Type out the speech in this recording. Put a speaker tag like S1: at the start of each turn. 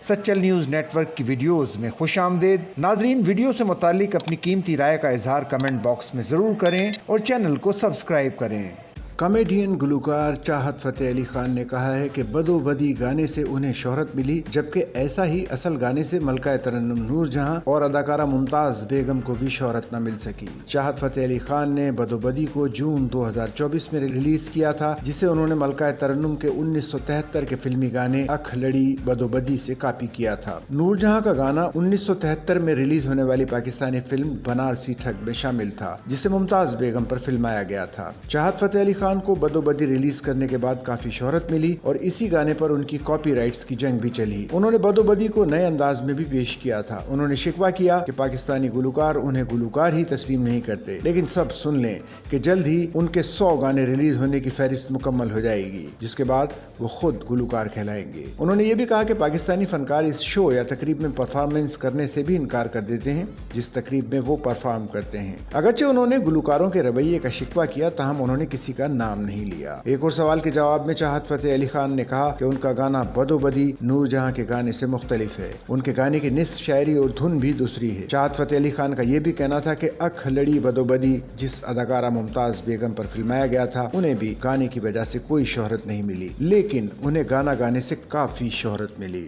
S1: Sachal news net work کی videos میں خوش آمدید۔ ناظرین، ویڈیو سے متعلق اپنی قیمتی رائے کا اظہار کمنٹ باکس میں ضرور کریں اور چینل کو سبسکرائب کریں۔ کامیڈین گلوکار چاہت فتح علی خان نے کہا ہے کہ بدو بدی گانے سے انہیں شہرت ملی، جبکہ ایسا ہی اصل گانے سے ملکہ ترنم نور جہاں اور اداکارہ ممتاز بیگم کو بھی شہرت نہ مل سکی۔ چاہت فتح علی خان نے بدو بدی کو جون 2024 میں ریلیز کیا تھا، جسے انہوں نے ملکہ ترنم کے 1973 کے فلمی گانے اکھ لڑی بدو بدی سے کاپی کیا تھا۔ نور جہاں کا گانا 1973 میں ریلیز ہونے والی پاکستانی فلم بنارسی ٹھگ میں شامل تھا، جسے ممتاز بیگم پر فلمایا گیا تھا۔ چاہت فتح علی خان کو بدو بدی ریلیز کرنے کے بعد کافی شہرت ملی اور اسی گانے پر ان کی کاپی رائٹس کی جنگ بھی چلی۔ انہوں نے بدو بدی کو نئے انداز میں بھی پیش کیا تھا۔ انہوں نے شکوہ کیا کہ پاکستانی گلوکار انہیں گلوکار ہی تسلیم نہیں کرتے، لیکن سب سن لیں کہ جلد ہی ان کے 100 گانے ریلیز ہونے کی فہرست مکمل ہو جائے گی، جس کے بعد وہ خود گلوکار کہلائیں گے۔ انہوں نے یہ بھی کہا کہ پاکستانی فنکار اس شو یا تقریب میں پرفارمنس کرنے سے بھی انکار کر دیتے ہیں جس تقریب میں وہ پرفارم کرتے ہیں۔ اگرچہ انہوں نے گلوکاروں کے رویے کا شکوہ کیا، تاہم انہوں نے کسی کا نام نہیں لیا۔ ایک اور سوال کے جواب میں چاہت فتح علی خان نے کہا کہ ان کا گانا بدو بدی نور جہاں کے گانے سے مختلف ہے، ان کے گانے کی نصف شاعری اور دھن بھی دوسری ہے۔ چاہت فتح علی خان کا یہ بھی کہنا تھا کہ اکھ لڑی بدو بدی جس اداکارہ ممتاز بیگم پر فلمایا گیا تھا، انہیں بھی گانے کی وجہ سے کوئی شہرت نہیں ملی، لیکن انہیں گانا گانے سے کافی شہرت ملی۔